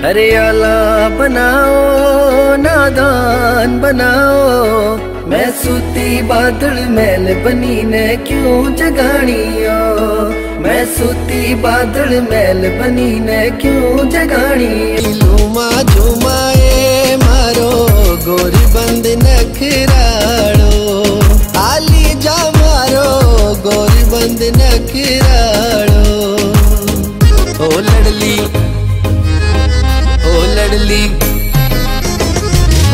हरियाला बनाओ नादान बनाओ, मैं सूती बादल मैल बनी ने क्यों जगानियो, मैं सूती बादल मैल बनी ने क्यों जगानी। लूमा झुमाए मारो गोरी बंद नखराड़ो, आली जा मारो गोरी बंद नखराड़ो। ओ लड़ली ओ लड़ली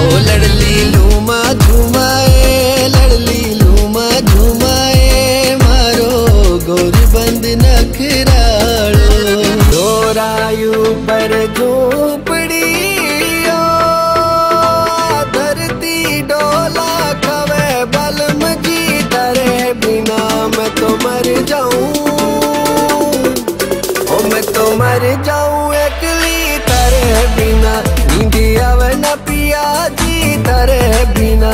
ओ लड़ली लूमा झुमाए, लड़ली लूमा झुमाए मारो गोरी बंद नखराड़ो। डोरायू पर झोपड़ी धरती डोला खवे बलम जी तेरे बिना मैं तो मर जाऊं, ओ मैं तो मर जाऊं एकली तेरे बिना, नींद आवे न पिया जी तेरे बिना।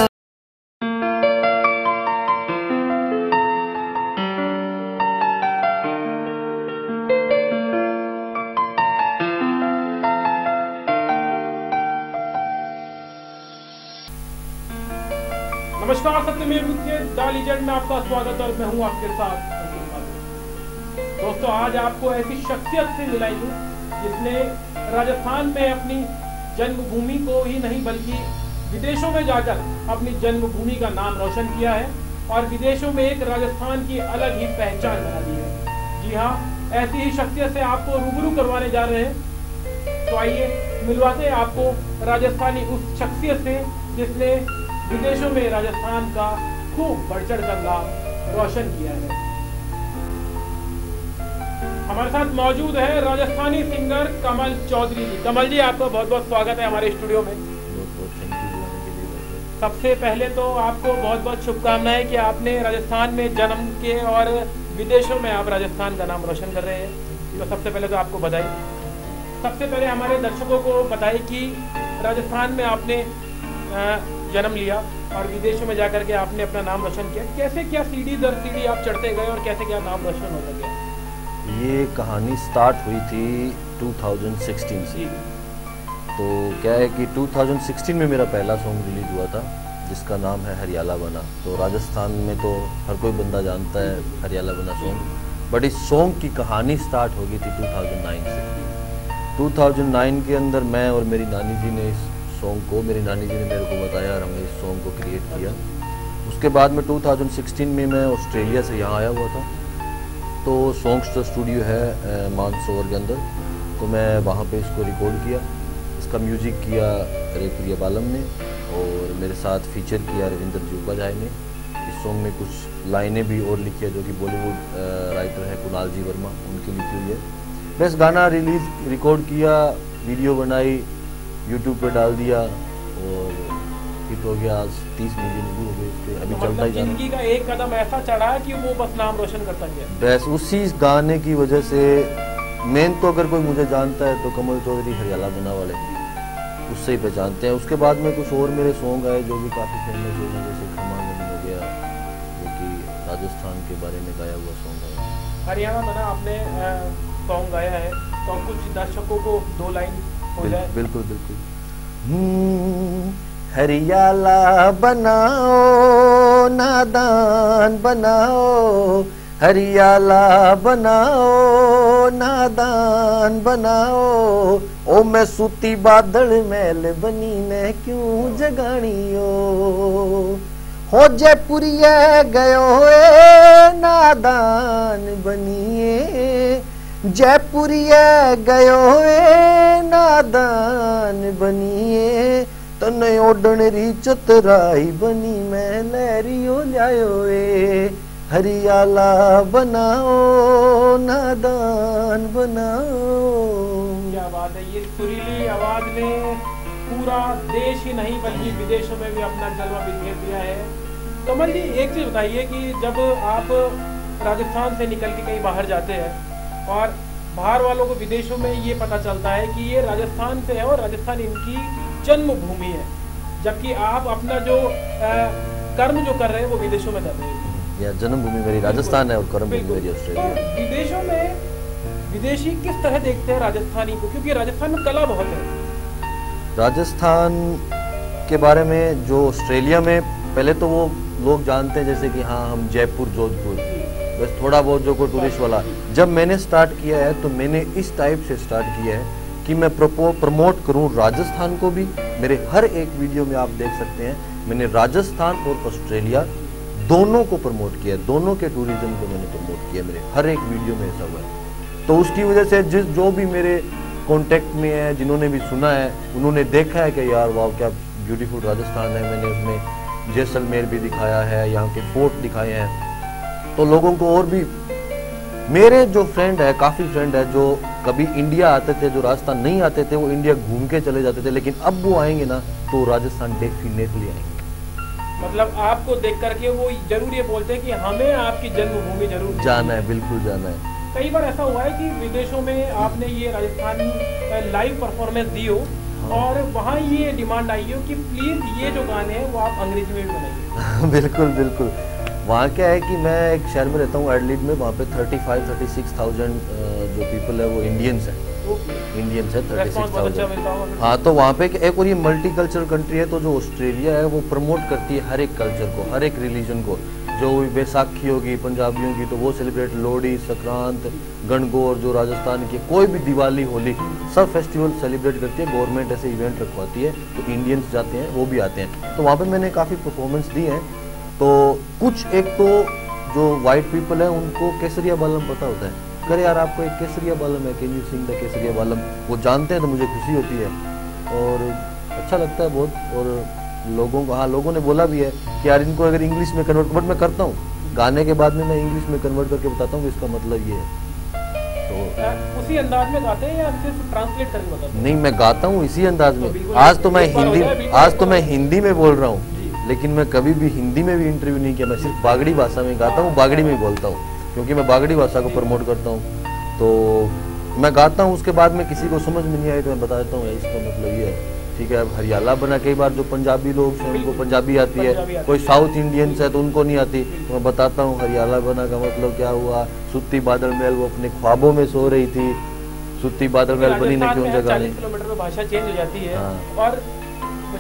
नमस्कार, सत्यमेव जयते द लीजेंड में आपका स्वागत और मैं हूं आपके साथ। दोस्तों, आज आपको ऐसी शख्सियत से मिलाएंगे जिसने राजस्थान में अपनी जन्मभूमि को ही नहीं बल्कि विदेशों में जाकर अपनी जन्मभूमि का नाम रोशन किया है और विदेशों में एक राजस्थान की अलग ही पहचान बना दी है। जी हाँ, ऐसी ही शख्सियत से आपको रूबरू करवाने जा रहे हैं। तो आइए मिलवाते हैं आपको राजस्थानी उस शख्सियत से जिसने विदेशों में राजस्थान का खूब बढ़ चढ़ कर नाम रोशन किया है। हमारे साथ मौजूद है राजस्थानी सिंगर कमल चौधरी जी। कमल जी, आपका बहुत बहुत स्वागत है हमारे स्टूडियो में। सबसे पहले तो आपको बहुत बहुत शुभकामनाएं कि आपने राजस्थान में जन्म के और विदेशों में आप राजस्थान का नाम रोशन कर रहे हैं। तो सबसे पहले तो आपको बधाई। सबसे पहले हमारे दर्शकों को बताइए कि राजस्थान में आपने जन्म लिया और विदेशों में जाकर के आपने अपना नाम रोशन किया। कैसे क्या सीढ़ी दर सीढ़ी आप चढ़ते गए और कैसे क्या नाम रोशन होता गया? ये कहानी स्टार्ट हुई थी 2016 से। तो क्या है कि 2016 में मेरा पहला सॉन्ग रिलीज हुआ था जिसका नाम है हरियाला बना। तो राजस्थान में तो हर कोई बंदा जानता है हरियाला बना सॉन्ग, बट इस सॉन्ग की कहानी स्टार्ट हो गई थी 2009 से। 2009 के अंदर मैं और मेरी नानी जी ने इस सॉन्ग को, मेरी नानी जी ने मेरे को बताया और हमने इस सॉन्ग को क्रिएट किया। उसके बाद में 2016 में मैं ऑस्ट्रेलिया से यहाँ आया हुआ था। तो सॉन्ग्स तो स्टूडियो है मानसरोवर के अंदर, तो मैं वहाँ पे इसको रिकॉर्ड किया। इसका म्यूज़िक किया रेप्रिया बालम ने और मेरे साथ फीचर किया रविंद्र जुब्बाजाई ने। इस सॉन्ग में कुछ लाइनें भी और लिखी है जो कि बॉलीवुड राइटर है कुणाल जी वर्मा, उनकी लिखी हुई है। बस गाना रिकॉर्ड किया, वीडियो बनाई, यूट्यूब पे डाल दिया और हिट हो गया। आज 30 मिलियन व्यू हो गए इसके। अभी तो चलता ही जिंदगी का एक कदम ऐसा चढ़ा कि वो बस नाम रोशन करता गया। बस उसी गाने की वजह से मेन तो अगर कोई मुझे जानता है तो कमल चौधरी हरियाला बना वाले उससे ही पहचानते हैं। उसके बाद में कुछ और मेरे सॉन्ग आए जो भी काफ़ी फेमस हो गए, जैसे खमागनी हो गया जो कि राजस्थान के बारे में गाया हुआ सॉन्ग है। हरियाणा बना आपने सॉन्ग गाया है, तो कुछ दर्शकों को 2 लाइन हो जाए। बिल्कुल बिल्कुल। हरियाला बनाओ नादान बनाओ, हरियाला बनाओ नादान बनाओ, ओ मैं सूती बादल मैल बनी ने क्यों जगानियो, हो जयपुरिया गयो नादान बनिए, जयपुरिया गयो नादान बनिए, तने ओडनरी चतराई बनी मैं लहरियो लायो ए, हरियाला बनाओ नादान बनाओ। क्या बात है, ये सुरीली आवाज ने पूरा देश ही नहीं बल्कि विदेशों में भी अपना जलवा बिखेर दिया है। कमल जी, एक चीज बताइए कि जब आप राजस्थान से निकल के कहीं बाहर जाते हैं और बाहर वालों को विदेशों में ये पता चलता है कि ये राजस्थान से है और राजस्थान इनकी जन्मभूमि है, जबकि आप अपना जो कर्म जो कर रहे हैं वो विदेशों में कर रहे हैं। जन्मभूमि मेरी राजस्थान है और कर्मभूमि मेरी ऑस्ट्रेलिया। तो विदेशों में विदेशी किस तरह देखते हैं राजस्थानी को, क्योंकि राजस्थान में कला बहुत है। राजस्थान के बारे में जो ऑस्ट्रेलिया में पहले तो वो लोग जानते हैं, जैसे कि हाँ हम जयपुर जोधपुर, बस थोड़ा बहुत जो कोई टूरिस्ट वाला। जब मैंने स्टार्ट किया है तो मैंने इस टाइप से स्टार्ट किया है कि मैं प्रमोट करूं राजस्थान को भी। मेरे हर एक वीडियो में आप देख सकते हैं मैंने राजस्थान और ऑस्ट्रेलिया दोनों को प्रमोट किया, दोनों के टूरिज्म को मैंने प्रमोट किया, मेरे हर एक वीडियो में ऐसा हुआ है। तो उसकी वजह से जो भी मेरे कांटेक्ट में है, जिन्होंने भी सुना है, उन्होंने देखा है कि यार वाह क्या ब्यूटीफुल राजस्थान है। मैंने उसमें जैसलमेर भी दिखाया है, यहाँ के फोर्ट दिखाए हैं। तो लोगों को और भी, मेरे जो फ्रेंड है, काफ़ी फ्रेंड है जो कभी इंडिया आते थे, जो राजस्थान नहीं आते थे, वो इंडिया घूम के चले जाते थे, लेकिन अब वो आएंगे ना तो राजस्थान डेफिनेटली आएंगे। मतलब आपको देख करके वो जरूर ये बोलते हैं कि हमें आपकी जन्मभूमि जरूर जाना है, बिल्कुल जाना है। कई बार ऐसा हुआ है कि विदेशों में आपने ये राजस्थानी लाइव परफॉर्मेंस दी हो और वहाँ ये डिमांड आई हो कि प्लीज ये जो गाने हैं वो आप अंग्रेजी में भी बनाइए। बिल्कुल बिल्कुल। वहाँ क्या है कि मैं एक शहर में रहता हूँ एडलीड में, वहाँ पे 35-36,000 जो पीपल है वो इंडियंस हैं। इंडियंस है 36,000। हाँ, तो वहाँ पे एक और ये मल्टी कल्चरल कंट्री है, तो जो ऑस्ट्रेलिया है वो प्रमोट करती है हर एक कल्चर को, हर एक रिलीजन को। जो बैसाखी होगी पंजाबियों की तो वो सेलिब्रेट, लोहड़ी, संक्रांत, गणगौर जो राजस्थान की, कोई भी दिवाली, होली, सब फेस्टिवल सेलिब्रेट करती है। गवर्नमेंट ऐसे इवेंट रखवाती है तो इंडियंस जाते हैं, वो भी आते हैं। तो वहाँ पे मैंने काफ़ी परफॉर्मेंस दी है। तो कुछ एक तो जो वाइट पीपल है उनको केसरिया बालम पता होता है, करे यार आपको एक केसरिया बालम है, कैन यू सिंग द केसरिया बालम, वो जानते हैं तो मुझे खुशी होती है और अच्छा लगता है बहुत। और लोगों को, हाँ लोगों ने बोला भी है कि यार इनको अगर इंग्लिश में कन्वर्ट, बट मैं करता हूँ गाने के बाद में मैं इंग्लिश में कन्वर्ट करके बताता हूँ इसका मतलब ये है। तो उसी अंदाज में गाते हैं या सिर्फ ट्रांसलेट करके बताते हैं? नहीं, मैं गाता हूँ इसी अंदाज में। आज तो मैं हिंदी में बोल रहा हूँ, लेकिन मैं कभी भी हिंदी में भी इंटरव्यू नहीं किया, मैं सिर्फ बागड़ी भाषा में गाता हूँ, बागड़ी में बोलता हूँ, क्योंकि मैं बागड़ी भाषा को प्रमोट करता हूँ। तो मैं गाता हूँ, उसके बाद में किसी को समझ में नहीं आई तो मैं बता देता हूँ इसका मतलब ये है, ठीक है। अब हरियाला बना, कई बार जो पंजाबी लोग हैं उनको पंजाबी आती है, कोई साउथ इंडियंस है तो उनको नहीं आती, तो मैं बताता हूँ हरियाला बना का मतलब क्या हुआ। सुत्ती बादल महल वो अपने ख्वाबों में सो रही थी, सुत्ती बादल महल बनी न क्यों जगह। 40 किलोमीटर में भाषा चेंज हो जाती है और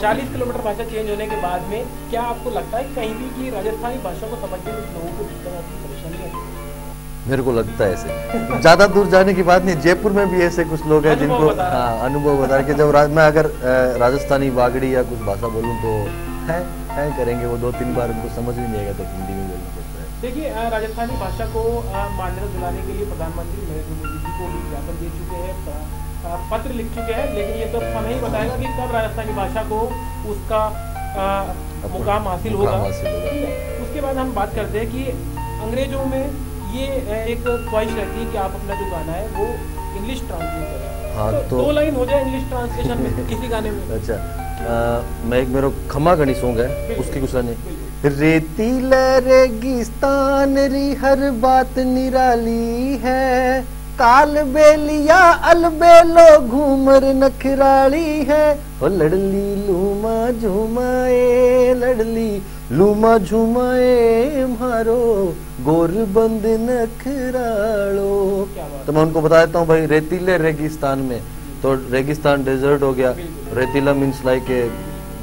40 किलोमीटर भाषा चेंज होने के बाद में क्या आपको लगता है कहीं भी कि राजस्थानी भाषा को समझने में लोगों को दिक्कत आती है, परेशानी आती है? मेरे को लगता है ऐसे, ज्यादा दूर जाने की बात नहीं, जयपुर में भी ऐसे कुछ लोग हैं जिनको अनुभव बता रहे कि जब मैं अगर राजस्थानी बागड़ी या कुछ भाषा बोलूँ तो है करेंगे वो 2-3 बार, उनको समझ भी नहीं आएगा तो हिंदी में बोलना पड़ता है। देखिए राजस्थानी भाषा को मान्यता दिलाने के लिए प्रधानमंत्री नरेंद्र मोदी जी को भी ज्ञापन दे चुके हैं, पत्र लिख चुके हैं, लेकिन ये तो समय ही बताएगा कि कब राजस्थानी भाषा को उसका मुकाम हासिल होगा। ठीक है, उसके बाद हम बात करते हैं कि अंग्रेजों में ये एक ख्वाहिश रहती है कि आप अपना जो गाना है वो इंग्लिश ट्रांसलेट करें। हाँ, तो 2 लाइन हो जाए इंग्लिश ट्रांसलेशन में किसी गाने में। अच्छा, मैं एक मेरा खमा गणी सॉन्ग है, उसकी कुछ गाने। रेतीला रेगिस्तान री हर बात निराली है, काल बेलिया अलबेलो घूमर नखराली है, ओ लड़ली लूमा झुमाए, लड़ली लूमा झुमाए मारो गोरबंद नखरालो। तो मैं उनको बता देता हूँ भाई, रेतीले रेगिस्तान में, तो रेगिस्तान डेजर्ट हो गया, रेतीला मीन्स लाइक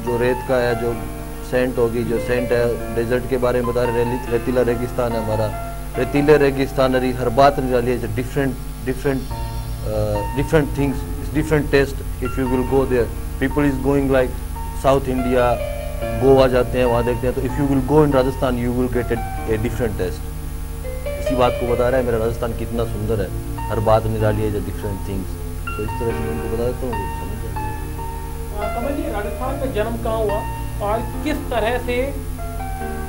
जो रेत का है, जो सेंट होगी, जो सेंट है डेजर्ट के बारे में बता रहे, रेतीला रेगिस्तान है हमारा। रेतीले रेगिस्तान हरी हर बात निराली है, different things, different taste if you will go there. People is going like South India, Goa जाते हैं, वहाँ देखते हैं, तो if you will go in Rajasthan you will get a different taste. इसी बात को बता रहा है मेरा राजस्थान कितना सुंदर है, हर बात निराली है, different things. तो इस तरह से उनको बता देता हूँ, समझ जाए। कमल जी, राजस्थान में जन्म कहाँ हुआ और किस तरह से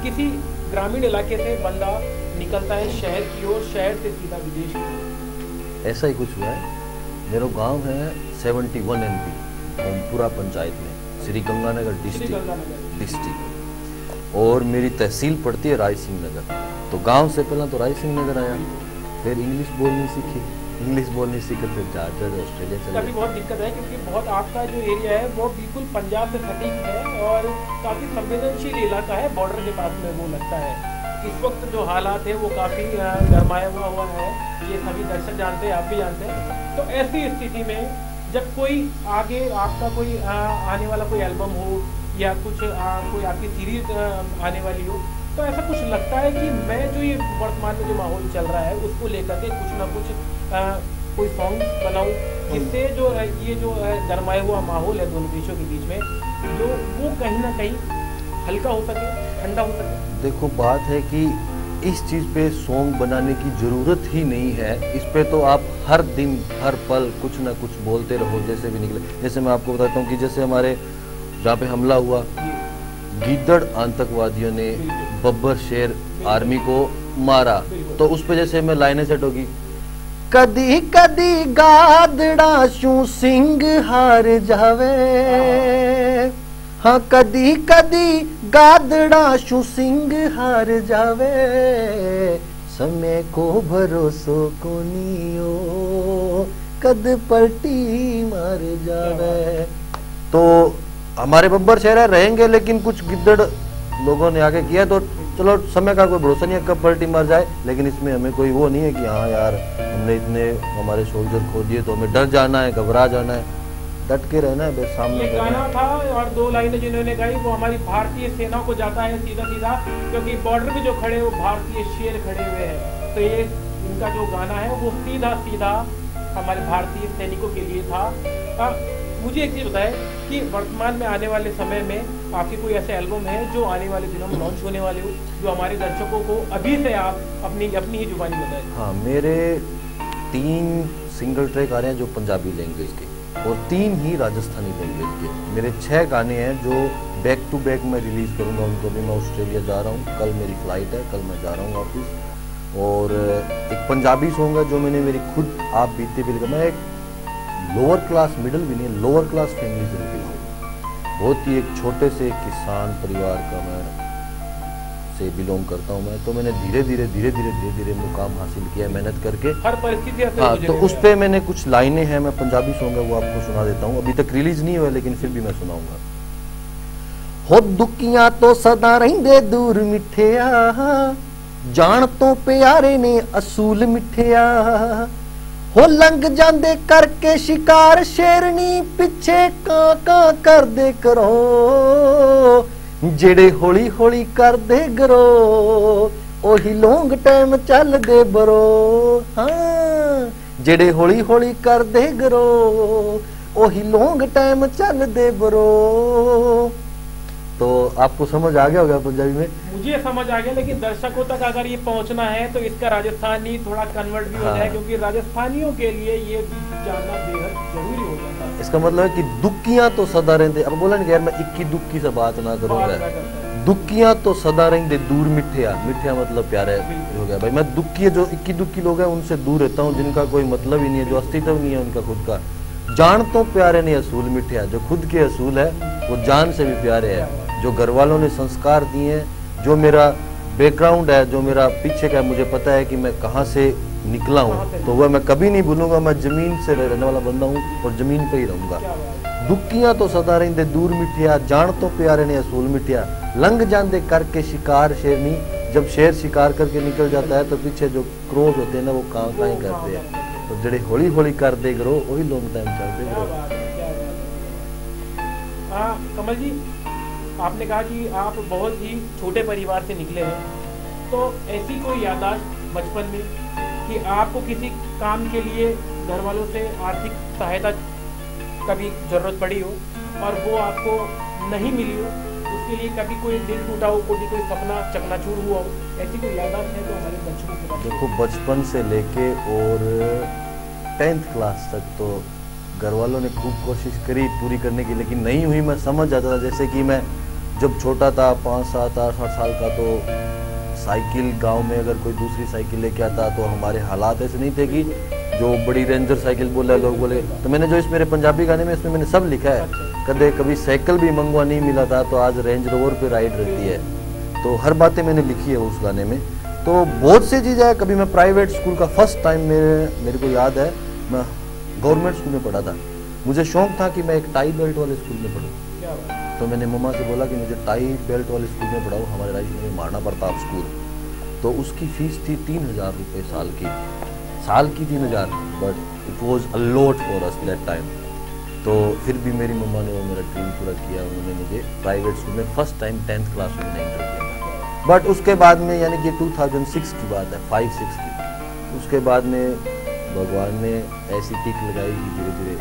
किसी ग्रामीण इलाके से बंदा निकलता है शहर की ओर, शहर से सीधा विदेश की ओर? ऐसा ही कुछ हुआ है। मेरा गांव है 71 MP, ओमपुरा पंचायत में, श्री गंगानगर डिस्ट्रिक्ट, और मेरी तहसील पड़ती है राय सिंह नगर। तो गांव से पहला तो राय सिंह नगर आया, फिर इंग्लिश बोलनी सीखी, इंग्लिश बोलनी सीखी, फिर जाकर ऑस्ट्रेलिया चले। काफ़ी बहुत दिक्कत है क्योंकि बहुत आपका जो एरिया है वो बिल्कुल पंजाब से सटीक है और काफ़ी संवेदनशील इलाका है, बॉर्डर के पास में वो लगता है। इस वक्त जो हालात है वो काफ़ी गरमाया हुआ है, ये सभी दर्शक जानते हैं, आप भी जानते हैं। तो ऐसी स्थिति में जब कोई आगे आपका कोई आने वाला कोई एल्बम हो या कुछ कोई आपकी सीरीज आने वाली हो, तो ऐसा कुछ लगता है कि मैं जो ये वर्तमान में जो माहौल चल रहा है उसको लेकर के कुछ ना कुछ कोई सॉन्ग बनाऊं, जिससे जो ये जो गरमाया हुआ माहौल है दोनों देशों के बीच में, जो वो कहीं ना कहीं हल्का हो सके, ठंडा हो सके। देखो बात है कि इस चीज़ पे सॉन्ग बनाने की ज़रूरत ही नहीं है। इस पे तो आप हर दिन हर पल कुछ ना कुछ बोलते रहो, जैसे भी निकले। जैसे मैं आपको बताता हूँ कि जैसे हमारे जहाँ पे हमला हुआ, गीदड़ आतंकवादियों ने बब्बर शेर आर्मी को मारा, तो उस पे जैसे मैं लाइनें सेट होगी, कदी कदी गादड़ा शू सिंह हार जावे, हाँ कदी कदी गादड़ा शू सिंह हार जावे, समय को भरोसो कोनियो कद पलटी मार जावे। तो हमारे बब्बर शेर रहेंगे, लेकिन कुछ गिद्दड़ लोगों ने आगे किया, तो चलो समय का कोई भरोसा नहीं है कब पलटी मार जाए। लेकिन इसमें हमें कोई वो नहीं है कि हाँ यार हमने इतने हमारे सोल्जर खो दिए तो हमें डर जाना है, घबरा जाना है, डट के रहना है, बस सामने। ये गाना था और दो लाइनें जिन्होंने गाई वो हमारी भारतीय सेना को जाता है सीधा सीधा, क्योंकि बॉर्डर पे जो खड़े वो भारतीय शेर खड़े हुए हैं। तो ये इनका जो गाना है वो सीधा सीधा हमारे भारतीय सैनिकों के लिए था। मुझे एक चीज़ बताएं कि वर्तमान में आने वाले समय में आपकी कोई ऐसे एल्बम है जो आने वाले दिनों में लॉन्च होने वाले हो, जो हमारे दर्शकों को अभी से आप अपनी ही जुबानी बताएं। हाँ, मेरे 3 सिंगल ट्रैक आ रहे हैं जो पंजाबी लैंग्वेज के, और 3 ही राजस्थानी लैंग्वेज के। मेरे 6 गाने हैं जो बैक टू बैक मैं रिलीज़ करूँगा उनको। अभी मैं ऑस्ट्रेलिया जा रहा हूँ, कल मेरी फ़्लाइट है, कल मैं जा रहा हूँ ऑफिस। और एक पंजाबी सॉन्ग है जो मैंने मेरी खुद आप बीते भी लिखा। मैं एक लोअर क्लास, मिडिल भी नहीं, लोअर क्लास फैमिली से निकला हूँ। बहुत ही एक छोटे से किसान परिवार का मैं से बिलोंग करता हूँ मैं। तो मैंने धीरे धीरे मुकाम हासिल किया है मेहनत करके, हर परिस्थिति। हाँ, तो उस पे मैंने कुछ लाइनें हैं, मैं पंजाबी सॉन्ग है वो आपको सुना देता हूँ। अभी तक रिलीज नहीं हुआ लेकिन फिर भी मैं सुनाऊंगा। हो दुखियां तो सदा रहिंदे दूर मिठिया, जान तो प्यारे ने असूल मिठिया, हो लंघ जांदे करके शिकार शेरनी, पिछे कां कां कर दे करो, जेड़े हौली हौली कर दे गरो, ओही लॉन्ग टाइम चल दे बरो। हाँ, जेड़े हौली हौली कर दे गरो, ओही लॉन्ग टाइम चल दे बरो। तो आपको समझ आ गया होगा पंजाबी में? मुझे समझ आ गया, लेकिन दर्शकों तक अगर ये पहुंचना है तो इसका राजस्थानी थोड़ा कन्वर्ट भी हो जाए, क्योंकि राजस्थानियों के लिए ये जानना बेहद जरूरी हो जाता है। इसका मतलब है कि दुखियां तो सदा रहते, अब बोला नहीं यार मैं इक्की दुखी से बात ना करूंगा। दुखियां तो सदा रहते दूर मिठिया, मिठिया मतलब प्यारे हो गया भाई। मैं दुखी जो इक्की दुखी लोग हैं उनसे दूर रहता हूँ, जिनका कोई मतलब ही नहीं है, जो अस्तित्व नहीं है उनका खुद का। जान तो प्यारे नहीं असूल मिठिया, जो खुद के असूल है वो जान से भी प्यारे है। जो घर वालों ने संस्कार दिए हैं, जो मेरा बैकग्राउंड है, जो मेरा पीछे का, मुझे पता है कि मैं कहाँ से निकला हूँ, तो वह मैं कभी नहीं भूलूंगा। मैं जमीन से रहने वाला बंदा हूँ और जमीन पे ही रहूंगा। दुखियां तो सदा रहंदे दूर मिठिया, जान तो प्यारे ने असूल मिठिया, लंघ जांदे करके शिकार शेरनी। जब शेर शिकार करके निकल जाता है तो पीछे जो क्रोध होते हैं ना वो कां कां करते हैं। तो जड़े हौली हौली कर दे करो वही लॉन्ग टाइम चलते करो। कमल जी, आपने कहा कि आप बहुत ही छोटे परिवार से निकले हैं, तो ऐसी कोई याददाश्त बचपन में कि आपको किसी काम के लिए घर वालों से आर्थिक सहायता कभी ज़रूरत पड़ी हो और वो आपको नहीं मिली हो, उसके लिए कभी कोई दिल टूटा हो, कोई सपना चकनाचूर हुआ हो, ऐसी कोई याददाश्त है तो हमारे बच्चों को बता। देखो, बचपन से लेके और 10th क्लास तक तो घर वालों ने खूब कोशिश करी पूरी करने की, लेकिन नहीं हुई। मैं समझ जाता था, जैसे कि मैं जब छोटा था 5, 7, 8 साल का, तो साइकिल गांव में अगर कोई दूसरी साइकिल लेके आता तो हमारे हालात ऐसे नहीं थे कि जो बड़ी रेंजर साइकिल बोला लोग बोले। तो मैंने जो इस मेरे पंजाबी गाने में इसमें मैंने सब लिखा है, कभी साइकिल भी मंगवा नहीं मिला था तो आज रेंज रोवर पे राइड रहती है। तो हर बातें मैंने लिखी है उस गाने में। तो बहुत सी चीज़ें है। कभी मैं प्राइवेट स्कूल का फर्स्ट टाइम मेरे को याद है, मैं गवर्नमेंट स्कूल में पढ़ा था। मुझे शौक था कि मैं एक टाई बेल्ट वाले स्कूल में पढ़ूँ, तो मैंने मम्मा से बोला कि मुझे टाई बेल्ट वाले स्कूल में पढ़ाओ, हमारे राइस में मारना पड़ता आप स्कूल। तो उसकी फ़ीस थी 3000 रुपये साल की। साल की 3,000, but it was a lot for us that time. तो फिर भी मेरी मम्मा ने वो मेरा ड्रीम पूरा किया, उन्होंने मुझे प्राइवेट स्कूल में फर्स्ट टाइम 10th क्लास में मैंने एंटर किया था। बट उसके बाद में, यानी कि 2006 की बात है, 5-6 की, उसके बाद में भगवान ने ऐसी टिक लगाई कि धीरे धीरे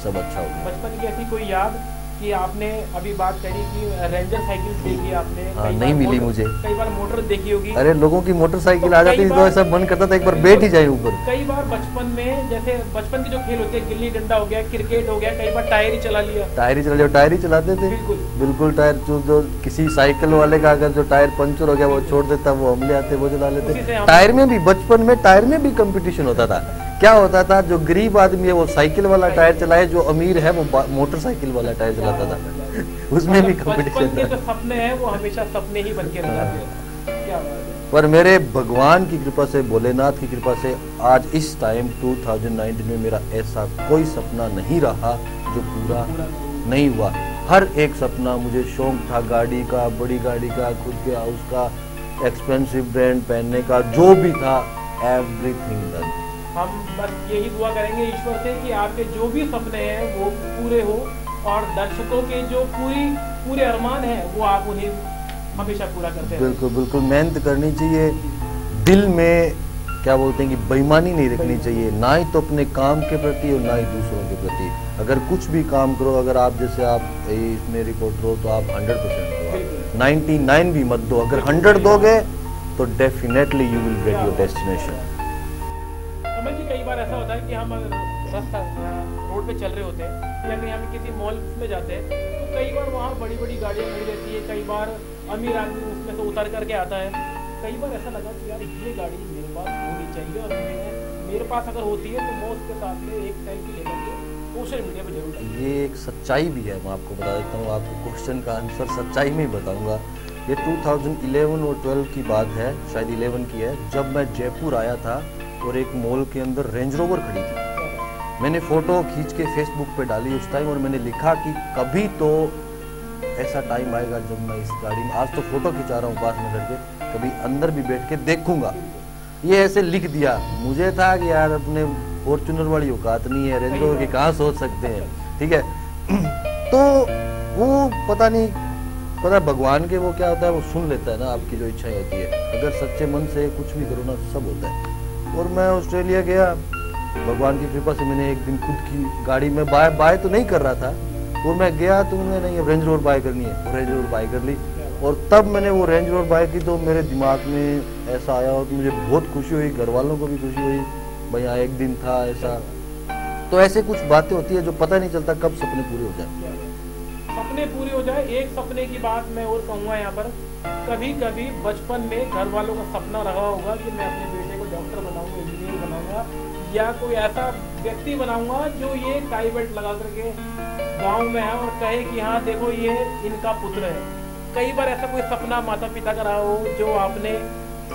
सब अच्छा हो गया। बचपन की ऐसी कोई याद कि आपने अभी बात करी कि रेंजर साइकिल देखी आपने? हाँ, नहीं मिली मुझे। कई बार मोटर देखी होगी। अरे लोगों की मोटरसाइकिल आ जाती थी तो ऐसा मन करता था एक बार बैठ ही जाए ऊपर। कई बार बचपन में, जैसे बचपन के जो खेल होते हैं, गिल्ली डंडा हो गया, क्रिकेट हो गया, कई बार टायर ही चला लिया। टायर ही चलाते थे। बिल्कुल टायर जो किसी साइकिल वाले का अगर जो टायर पंचर हो गया वो छोड़ देता, वो हम ले आते, वो चला लेते। टायर में भी, बचपन में टायर में भी कंपटीशन होता था। क्या होता था, जो गरीब आदमी है वो साइकिल वाला टायर चलाए, जो अमीर है वो मोटरसाइकिल वाला टायर चलाता था। उसमें भी कंपटीशन था। जो सपने हैं वो हमेशा सपने ही बनके रह जाते हैं। क्या बात है। पर मेरे भगवान की कृपा से, भोलेनाथ की कृपा से आज इस टाइम 2019 में मेरा ऐसा कोई सपना नहीं रहा जो पूरा नहीं हुआ। हर एक सपना, मुझे शौक था गाड़ी का, बड़ी गाड़ी का, खुद के हाउस का, एक्सपेंसिव ब्रांड पहनने का, जो भी था, एवरीथिंग डन। हम बस यही दुआ करेंगे ईश्वर से कि आपके जो भी सपने हैं वो पूरे हो, और दर्शकों के जो पूरे अरमान हैं वो आप उन्हें हमेशा पूरा करते हैं। बिल्कुल बिल्कुल, मेहनत करनी चाहिए, दिल में क्या बोलते हैं कि बेईमानी नहीं रखनी चाहिए, ना ही तो अपने काम के प्रति और ना ही दूसरों के प्रति। अगर कुछ भी काम करो, अगर आप जैसे आप इसमें रिपोर्टर हो तो आप 100% दो, 99 भी मत दो। अगर 100 दोगे तो definitely you will get your destination. Kamal ji, कई बार ऐसा होता है कि हम रास्ता रोड पे चल रहे होते हैं या कहीं हम किसी मॉल में जाते हैं तो कई बार वहाँ बड़ी बड़ी गाड़ियाँ खड़ी रहती है, कई बार अमीर आदमी उसमें से उतर करके आता है। कई बार ऐसा लगा कि यार ये गाड़ी मेरे पास होनी चाहिए, और मेरे पास अगर होती है तो मैं उसके साथ में एक सेल्फी लेकर के सोशल मीडिया पर जरूर डालूंगा। ये एक सच्चाई भी है, मैं आपको बता देता हूँ, आपको क्वेश्चन का आंसर सच्चाई में ही बताऊँगा। ये 2011 और 12 की बात है, शायद 11 की है, जब मैं जयपुर आया था और एक मॉल के अंदर रेंज रोवर खड़ी थी। मैंने फ़ोटो खींच के फेसबुक पे डाली उस टाइम, और मैंने लिखा कि कभी तो ऐसा टाइम आएगा जब मैं इस गाड़ी में, आज तो फ़ोटो खिंचा रहा हूँ पास में करके, कभी अंदर भी बैठ के देखूंगा। ये ऐसे लिख दिया। मुझे था कि यार अपने फॉर्च्यूनर वाली औकात नहीं है, रेंज रोवर की कहाँ सोच सकते हैं, ठीक है। तो वो पता भगवान के वो क्या होता है, वो सुन लेता है ना आपकी जो इच्छाएं होती है। अगर सच्चे मन से कुछ भी करो ना, सब होता है। और मैं ऑस्ट्रेलिया गया, भगवान की कृपा से मैंने एक दिन खुद की गाड़ी में बाय तो नहीं कर रहा था, और मैं गया तो मैंने नहीं, रेंज रोवर बाय करनी है, और रेंज रोवर बाय कर ली। और तब मैंने वो रेंज रोवर बाय की तो मेरे दिमाग में ऐसा आया, और मुझे बहुत खुशी हुई, घर वालों को भी खुशी हुई, भैया एक दिन था ऐसा। तो ऐसे कुछ बातें होती है जो पता नहीं चलता कब सपने पूरे हो जाए। सपने पूरे हो जाए। एक सपने की बात मैं और कहूँगा यहाँ पर, कभी कभी बचपन में घर वालों का सपना रहा होगा कि मैं अपने बेटे को डॉक्टर बनाऊंगा, इंजीनियर बनाऊंगा, या कोई ऐसा व्यक्ति बनाऊंगा जो ये टाई बेल्ट लगा करके गांव में है और कहे कि हाँ देखो ये इनका पुत्र है। कई बार ऐसा कोई सपना माता पिता का रहा हो जो आपने,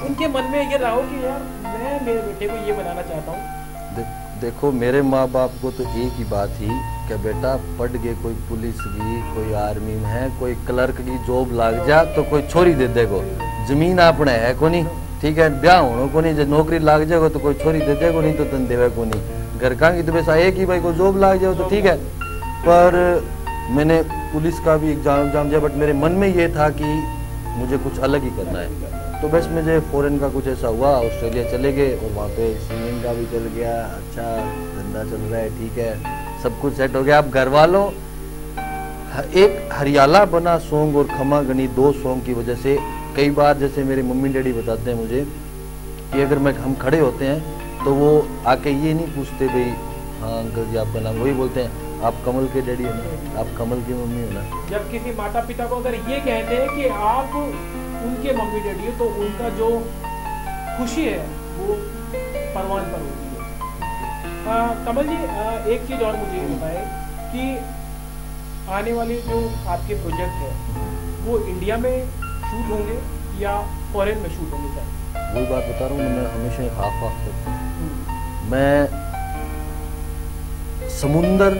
उनके मन में ये रहा हो कि यार मैं मेरे बेटे को ये बनाना चाहता हूँ? देखो, मेरे माँ बाप को तो एक ही बात थी कि बेटा पढ़ गए, कोई पुलिस की, कोई आर्मी में है, कोई क्लर्क की जॉब लग जा तो कोई छोरी दे देगो, जमीन आपने है को नहीं, ठीक है, ब्याह होने को नहीं, जब नौकरी लाग जाएगा तो कोई छोरी दे देगो, नहीं तो तन देवे को नहीं। घर का की तो वैसा एक ही भाई को जॉब लाग जाओ तो ठीक है। पर मैंने पुलिस का भी एग्जाम दिया, बट मेरे मन में ये था कि मुझे कुछ अलग ही करना है। तो बस मुझे फॉरेन का कुछ ऐसा हुआ, ऑस्ट्रेलिया चले गए और वहाँ पे सिंगिंग का भी चल गया, अच्छा धंधा चल रहा है, ठीक है, सब कुछ सेट हो गया। अब घर वालों, एक हरियाला बना सॉन्ग और खमा गनी, 2 सॉन्ग की वजह से कई बार, जैसे मेरे मम्मी डैडी बताते हैं मुझे कि अगर हम खड़े होते हैं तो वो आके ये नहीं पूछते भाई हाँ अंकल जी आपका नाम, वही बोलते हैं आप कमल के डैडी हो ना, आप कमल की मम्मी हो ना। जब किसी माता पिता को अगर ये कहते हैं कि आप उनके मम्मी डैडी हो तो उनका जो खुशी है वो परवान पर होती है। कमल जी, एक चीज़ और मुझे बताएं कि आने वाले जो आपके प्रोजेक्ट है वो इंडिया में शूट होंगे या फॉरेन में शूट होंगे? सर वही बात बता रहा हूँ, मैं हमेशा हाफ करता हूँ। मैं समुंदर,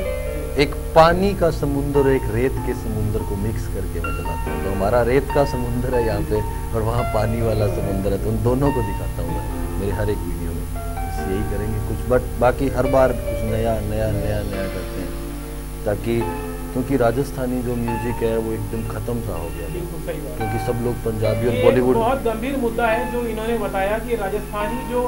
एक पानी का समुंदर और एक रेत के समुंदर को मिक्स करके मैं चलाता हूँ। तो हमारा रेत का समुंदर है यहाँ पे और वहाँ पानी वाला समुंदर है, तो उन दोनों को दिखाता हूँ मैं मेरे हर एक वीडियो में। यही करेंगे कुछ, बट बाकी हर बार कुछ नया नया नया नया करते हैं, ताकि क्योंकि राजस्थानी जो म्यूजिक है वो एकदम खत्म सा हो गया, बिल्कुल सही बात। क्योंकि सब लोग पंजाबी और ये बॉलीवुड। बहुत गंभीर मुद्दा है जो इन्होंने बताया कि राजस्थानी जो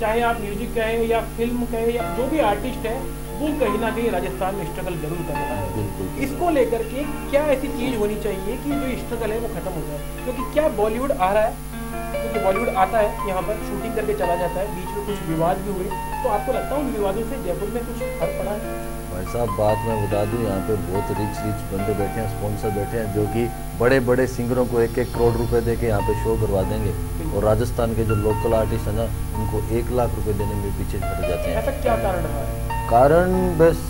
चाहे आप म्यूजिक कहें या फिल्म कहें या जो भी आर्टिस्ट है वो कहीं ना कहीं राजस्थान में स्ट्रगल जरूर कर रहा है। बिल्कुल। इसको लेकर के क्या ऐसी चीज होनी चाहिए कि जो स्ट्रगल है वो खत्म हो जाए? क्योंकि क्या बॉलीवुड आ रहा है, क्योंकि बॉलीवुड आता है यहाँ पर शूटिंग करके चला जाता है, बीच में कुछ विवाद भी हुए, तो आपको लगता है उन विवादों से जयपुर में कुछ फर्क पड़ा है? भाई साहब बात मैं बता दूं, यहाँ पे बहुत रिच बंदे बैठे हैं, स्पॉन्सर बैठे हैं जो कि बड़े बड़े सिंगरों को 1-1 करोड़ रुपए दे के यहाँ पे शो करवा देंगे, और राजस्थान के जो लोकल आर्टिस्ट है ना उनको 1 लाख रुपए देने में पीछे हट जाते हैं। ऐसा क्या कारण रहा है? कारण बस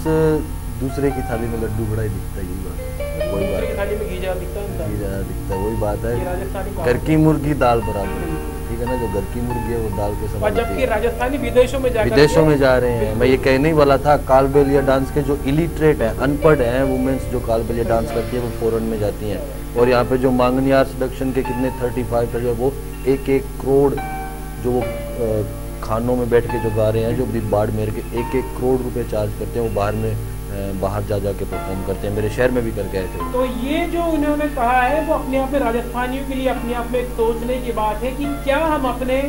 दूसरे की थाली में लड्डू बड़ा ही दिखता है, यही बात है। वही दूसरे की बात थाली में घी ज़्यादा दिखता है, घी ज़्यादा दिखता है, वही बात ये है। राजस्थानी घर की मुर्गी दाल बराबर, ठीक है ना, जो घर की मुर्गी है वो दाल के और समान होती जबकि है। राजस्थानी विदेशों में विदेशों में जा रहे हैं। मैं ये कहने ही वाला था, कालबेलिया डांस के जो इलिटरेट है, अनपढ़ हैं वुमेन्स जो कालबेलिया डांस करती है वो फॉरेन में जाती हैं, और यहाँ पे जो मांगनियार सेडक्शन के कितने 35 वो 1-1 करोड़ जो वो खानों में बैठ के जो गा रहे हैं, जो भी बाड़मेर के 1-1 करोड़ रुपए चार्ज करते हैं, वो बाहर जा के परफॉर्म करते हैं। मेरे शहर में भी करके आए थे। तो ये जो उन्होंने कहा है वो अपने आप में राजस्थानियों के लिए अपने आप में एक सोचने की बात है कि क्या हम अपने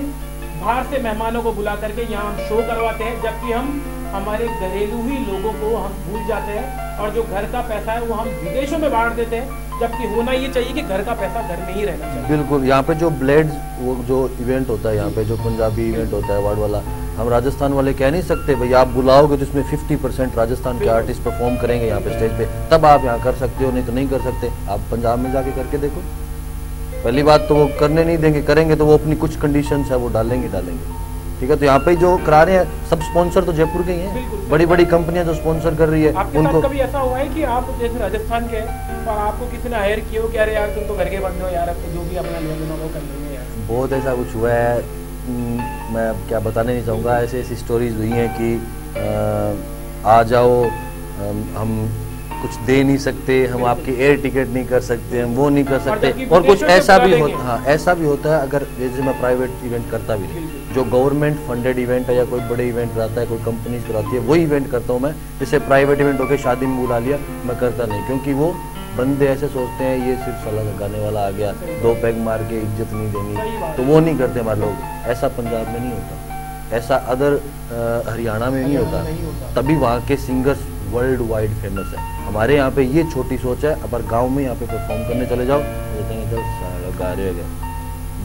बाहर से मेहमानों को बुला करके यहाँ हम शो करवाते हैं, जबकि हम हमारे घरेलू ही लोगों को हम भूल जाते हैं, और जो घर का पैसा है वो हम विदेशों में बांट देते हैं, जबकि होना ये चाहिए कि घर का पैसा घर में ही रहना चाहिए। बिल्कुल। यहाँ पे जो ब्लेड्स वो जो इवेंट होता है, यहाँ पे जो पंजाबी इवेंट होता है अवार्ड वाला, हम राजस्थान वाले कह नहीं सकते भाई आप बुलाओगे तो इसमें 50% राजस्थान के आर्टिस्ट परफॉर्म करेंगे यहाँ पे स्टेज पे, तब आप यहाँ कर सकते हो, नहीं तो नहीं कर सकते। आप पंजाब में जाके करके देखो, पहली बात तो वो करने नहीं देंगे, करेंगे तो वो अपनी कुछ कंडीशंस है वो डालेंगे, ठीक है। तो यहाँ पे जो करा रहे हैं सब स्पॉन्सर तो जयपुर के ही हैं, बड़ी बड़ी कंपनियां जो स्पॉन्सर कर रही है आपके साथ कभी ऐसा हुआ है कि आप जैसे राजस्थान के और आपको किसी ने हायर किया हो कि अरे यार तुम तो घर के बंदे हो यार, अब तो जो भी अपना लेन देन वो कर लेंगे यार? बहुत ऐसा कुछ हुआ है, मैं अब क्या बताने नहीं चाहूँगा। ऐसी स्टोरीज हुई हैं कि आ जाओ, हम कुछ दे नहीं सकते, हम आपकी एयर टिकट नहीं कर सकते, हम वो नहीं कर सकते, और कुछ ऐसा भी होता, हाँ ऐसा भी होता है। अगर जैसे मैं प्राइवेट इवेंट करता भी नहीं, जो गवर्नमेंट फंडेड इवेंट है या कोई बड़े इवेंट कराता है, कोई कंपनीज कराती है, वही इवेंट करता हूँ मैं। जैसे प्राइवेट इवेंट होकर शादी में बुला लिया, मैं करता नहीं, क्योंकि वो बंदे ऐसे सोचते हैं ये सिर्फ साला गाने वाला आ गया, 2 पैग मार के इज्जत नहीं देनी, तो वो नहीं करते हमारे लोग। ऐसा पंजाब में नहीं होता, ऐसा अदर हरियाणा में नहीं होता, तभी वहाँ के सिंगर्स वर्ल्ड वाइड फेमस है। हमारे यहाँ पे ये छोटी सोच है, अगर गांव में यहाँ पे परफॉर्म करने चले जाओ तो कहते हैं चल साला गा रहे हो गया,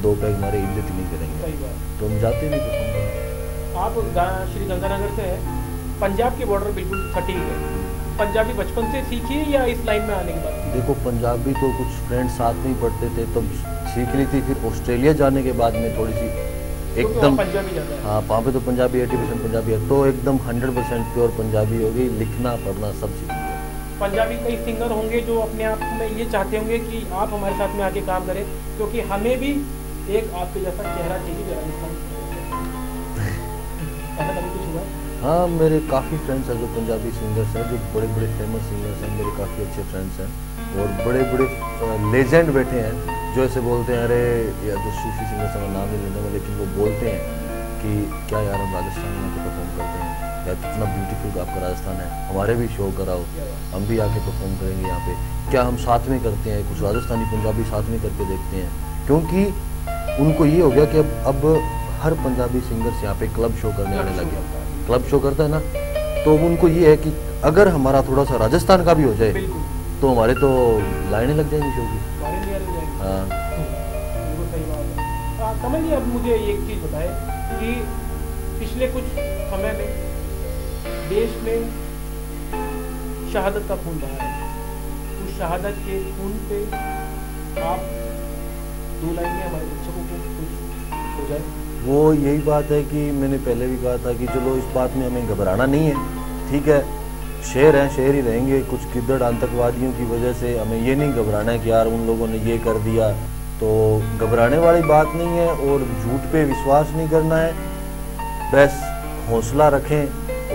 2 पैग मारे इज्जत नहीं करेंगे, तो हम जाते नहीं परफॉर्म करने। आप श्री गंगानगर से है, पंजाब की बॉर्डर बिल्कुल सटीक है, पंजाबी बचपन से सीखी या इस लाइन में आने के बाद? देखो पंजाबी तो कुछ फ्रेंड्स साथ में ही पढ़ते थे तब सीख ली थी, फिर ऑस्ट्रेलिया जाने के बाद में थोड़ी सी एकदम पंजाबी जाता है। हाँ वहाँ पे तो पंजाबी 80% पंजाबी है, तो एकदम 100% प्योर पंजाबी हो गई, लिखना पढ़ना सब सीख लिया। पंजाबी कई सिंगर होंगे जो अपने आप में ये चाहते होंगे कि आप हमारे साथ में आके काम करें, क्योंकि हमें भी एक आपके जैसा चेहरा चाहिए राजस्थान। ऐसा कभी कुछ हुआ? हाँ मेरे काफ़ी फ्रेंड्स हैं जो पंजाबी सिंगर्स हैं, जो बड़े बड़े फेमस सिंगर्स हैं, मेरे काफ़ी अच्छे फ्रेंड्स हैं, और बड़े बड़े लेजेंड बैठे हैं जो ऐसे बोलते हैं अरे या जो सूफी सिंगर्स का नाम नहीं लेना मैं, लेकिन वो बोलते हैं कि क्या यार हम राजस्थान में आके परफॉर्म करते हैं यार, कितना ब्यूटीफुल आपका राजस्थान है, हमारे भी शो कराओ, हम भी आके परफॉर्म करेंगे यहाँ पे, क्या हम साथ में करते हैं कुछ राजस्थानी पंजाबी साथ में करके देखते हैं। क्योंकि उनको ये हो गया कि अब हर पंजाबी सिंगर्स यहाँ पे क्लब शो करने आने लगे, क्लब शो करता है ना, तो उनको ये है कि अगर हमारा थोड़ा सा राजस्थान का भी हो जाए तो हमारे तो लाइनें लग जाएंगी शो की। हाँ बिल्कुल सही बात है। कमल जी अब मुझे एक चीज़ बताए कि पिछले कुछ समय में देश में शहादत का खून बहा है, उस शहादत के खून पे आप 2 लाइनें हमारे बच्चों को कुछ हो जाए। वो यही बात है कि मैंने पहले भी कहा था कि चलो इस बात में हमें घबराना नहीं है, ठीक है, शेर हैं शेर ही रहेंगे, कुछ किद्दड़ आतंकवादियों की वजह से हमें ये नहीं घबराना है कि यार उन लोगों ने ये कर दिया, तो घबराने वाली बात नहीं है, और झूठ पे विश्वास नहीं करना है, बस हौसला रखें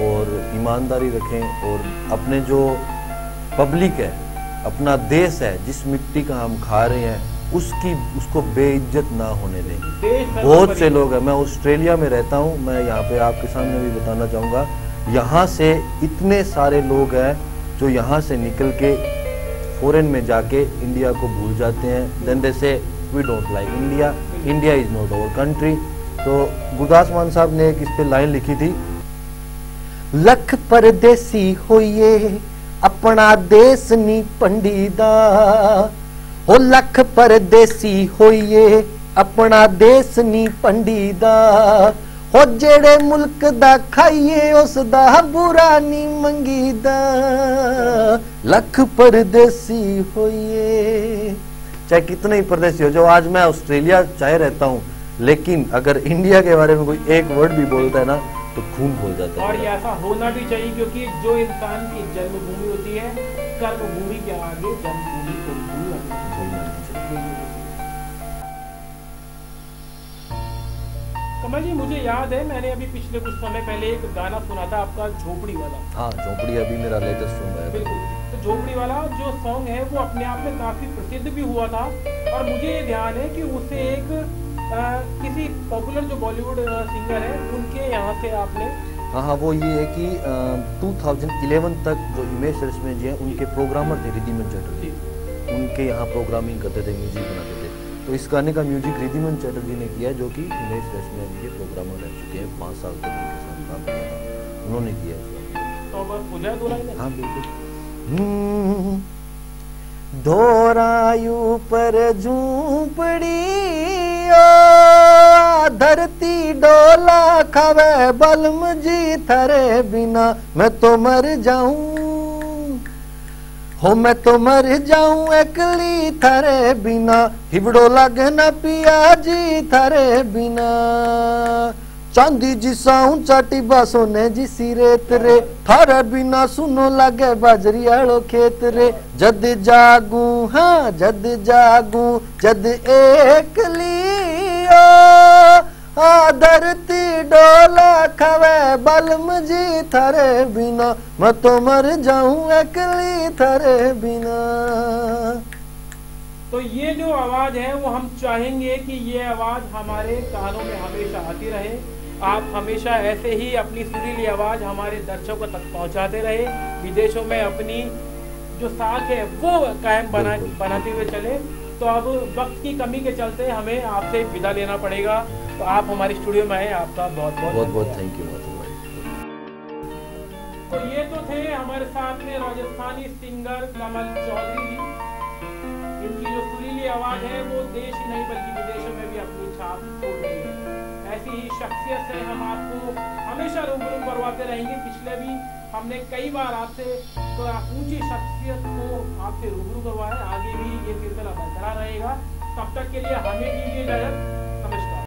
और ईमानदारी रखें, और अपने जो पब्लिक है, अपना देश है, जिस मिट्टी का हम खा रहे हैं उसको बेइज्जत ना होने दें। देश बहुत से लोग हैं, मैं ऑस्ट्रेलिया में रहता हूँ, मैं यहाँ पे आपके सामने भी बताना चाहूँगा, यहाँ से इतने सारे लोग हैं जो यहाँ से निकल के फॉरेन में जाके इंडिया को भूल जाते हैं। Then they say we don't like India, India is not our country. तो गुरदास मान साहब ने एक इस पे लाइन लिखी थी, लख परदेसी होइए अपना देश नी पंडीदा, हो लख परदेसी होइए अपना देश नी पंडीदा, हो जेड़े मुल्क दा खाइए उस दा बुरा नी मंगीदा, लख परदेसी होइए। चाहे कितने ही परदेसी हो, जो आज मैं ऑस्ट्रेलिया चाहे रहता हूँ, लेकिन अगर इंडिया के बारे में कोई एक वर्ड भी बोलता है ना तो खून खोल जाता है। और ये ऐसा होना भी चाहिए, क्योंकि जो इंसान की जन्मभूमि होती है, कर्मभूमि के आगे जन्मभूमि को भूलना चाहिए। कमल जी, मुझे याद है मैंने अभी पिछले कुछ समय पहले एक गाना सुना था आपका, झोपड़ी वाला। हाँ, झोपड़ी अभी मेरा लेटेस्ट सॉन्ग है। बिल्कुल, तो झोपड़ी वाला जो सॉन्ग है वो अपने आप में काफी प्रसिद्ध भी हुआ था, और मुझे ये ध्यान है कि उसे एक किसी पॉपुलर जो बॉलीवुड सिंगर है उनके यहाँ से आपने। हाँ, वो ये है कि 2011 तक जो हिमेश रेशमिया जी हैं उनके प्रोग्रामर थे रिद्धिमान चटर्जी, उनके यहाँ प्रोग्रामिंग करते थे, म्यूजिक बनाते थे। तो इस गाने का म्यूजिक रिद्धिमान चटर्जी ने किया, जो कि हिमेश रेशमिया जी के प्रोग्रामर रह चुके हैं, 5 साल तक उनके साथ काम किया था, उन्होंने किया उसका। तो बस हो जाए दो लाइन। हाँ बिल्कुल। दोरायु पर झूपड़ी धरती डोला खावे बलम जी थारे बिना, मैं तो मर जाऊं हो, मैं तो मर जाऊं एकली थारे बिना, हिबड़ो लागे ना पिया जी थारे बिना, चांदी जिसा ऊंचा टिब्बा सोने जिसी रेत रे, थारे बिना सुनो लागे बाजरी आलो खेत रे, जद जागू हाँ जद जागू जद एकली धरती डोला खावे बलम जी थारे बिना, मैं तो मर जाऊं एकली थारे बिना। तो ये जो आवाज है वो हम चाहेंगे कि ये आवाज हमारे कानों में हमेशा आती रहे। आप हमेशा ऐसे ही अपनी सुरीली आवाज हमारे दर्शकों तक पहुंचाते रहे, विदेशों में अपनी जो साख है वो कायम बनाते हुए चले। तो अब वक्त की कमी के चलते हमें आपसे विदा लेना पड़ेगा, तो आप हमारे स्टूडियो में आए, आपका बहुत बहुत थैंक यू। तो ये तो थे हमारे साथ में राजस्थानी सिंगर कमल चौधरी जी। इनकी जो सुरीली आवाज है वो देश ही नहीं बल्कि विदेशों में भी अपनी छाप छोड़ रही है। ऐसी ही शख्सियत से हम आपको हमेशा रूबरू करवाते रहेंगे। पिछले भी हमने कई बार आपसे थोड़ा ऊंची शख्सियत को आपसे रूबरू करवाया, आगे भी ये सिलसिला बरकरार रहेगा। तब तक के लिए हमें दीजिए इजाजत।